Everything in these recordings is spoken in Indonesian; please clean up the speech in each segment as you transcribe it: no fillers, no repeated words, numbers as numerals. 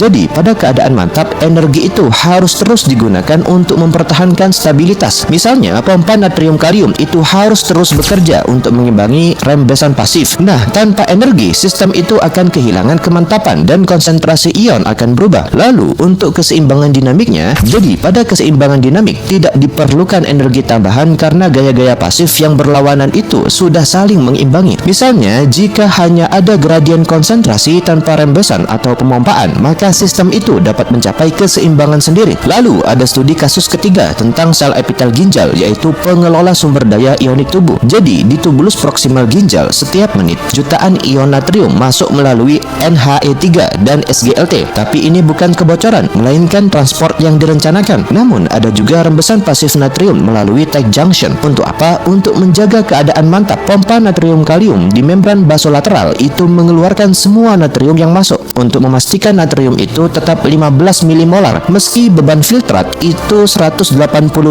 Jadi, pada keadaan mantap, energi itu harus terus digunakan untuk mempertahankan stabilitas. Misalnya, pompa natrium kalium itu harus terus bekerja untuk mengimbangi rembesan pasif. Nah, tanpa energi, sistem itu akan kehilangan kemantapan dan konsentrasi ion akan berubah. Lalu, untuk keseimbangan dinamiknya, jadi pada keseimbangan dinamik tidak diperlukan energi tambahan karena gaya-gaya pasif yang berlawanan itu sudah saling mengimbangi. Misalnya, jika hanya ada gradien konsentrasi tanpa rembesan atau pemompaan, maka sistem itu dapat mencapai keseimbangan sendiri. Lalu, ada studi kasus ketiga tentang sel epitel ginjal, yaitu pengelola sumber daya ionik tubuh. Jadi, di tubulus proksimal ginjal, setiap menit jutaan ion natrium masuk melalui NHE3 dan SGLT. Tapi ini bukan kebocoran, melainkan transport yang direncanakan. Namun, ada juga rembesan pasif natrium melalui tight junction. Untuk apa? Untuk menjaga keadaan mantap. Pompa natrium kalium di membran basolateral itu mengeluarkan semua natrium yang masuk untuk memastikan natrium itu tetap 15 milimolar meski beban filtrat itu 180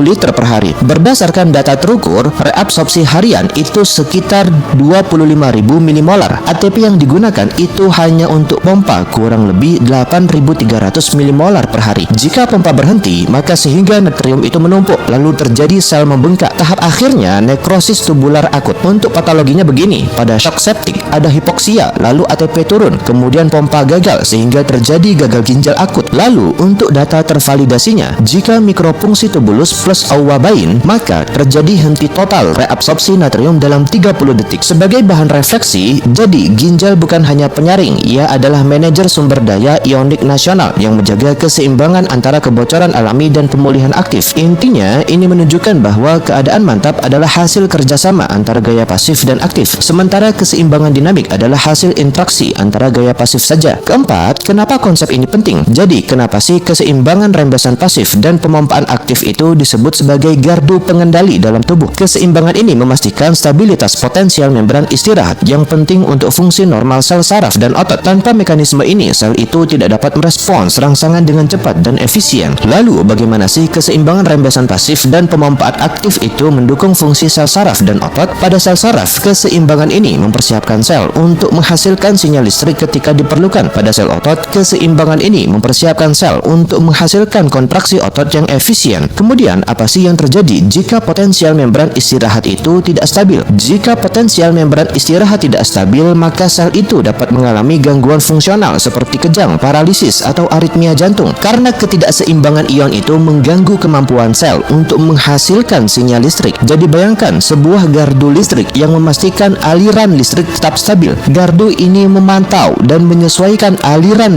liter per hari. Berdasarkan data terukur, reabsorpsi harian itu sekitar 25.000 milimolar. ATP yang digunakan itu hanya untuk pompa kurang lebih 8.300 milimolar per hari. Jika pompa berhenti, maka sehingga natrium itu menumpuk lalu terjadi sel membengkak. Tahap akhirnya nekrosis tubular akut. Untuk patologinya begini, pada shock septik ada hipoksia, lalu ATP turun, kemudian pompa gagal sehingga terjadi gagal ginjal akut. Lalu untuk data tervalidasinya, jika mikrofungsi tubulus plus auwabain, maka terjadi henti total reabsorpsi natrium dalam 30 detik. Sebagai bahan refleksi, jadi ginjal bukan hanya penyaring, ia adalah manajer sumber daya ionik nasional yang menjaga keseimbangan antara kebocoran alami dan pemulihan aktif. Intinya, ini menunjukkan bahwa keadaan mantap adalah hasil kerjasama antara gaya pasif dan aktif, sementara keseimbangan dinamik adalah hasil interaksi antara gaya pasif saja. Keempat, kenapa konsep ini penting? Jadi, kenapa sih keseimbangan rembesan pasif dan pemompaan aktif itu disebut sebagai gardu pengendali dalam tubuh? Keseimbangan ini memastikan stabilitas potensial membran istirahat yang penting untuk fungsi normal sel saraf dan otot. Tanpa mekanisme ini, sel itu tidak dapat merespons rangsangan dengan cepat dan efisien. Lalu, bagaimana sih keseimbangan rembesan pasif dan pemompaan aktif itu mendukung fungsi sel saraf dan otot? Pada sel saraf, keseimbangan ini mempersiapkan sel untuk menghasilkan sinyal listrik ketika diperlukan. Pada sel otot, keseimbangan ini mempersiapkan sel untuk menghasilkan kontraksi otot yang efisien. Kemudian, apa sih yang terjadi jika potensial membran istirahat itu tidak stabil? Jika potensial membran istirahat tidak stabil, maka sel itu dapat mengalami gangguan fungsional seperti kejang, paralisis, atau aritmia jantung. Karena ketidakseimbangan ion itu mengganggu kemampuan sel untuk menghasilkan sinyal listrik. Jadi bayangkan sebuah gardu listrik yang memastikan aliran listrik tetap stabil. Gardu ini memantau dan menyesuaikan aliran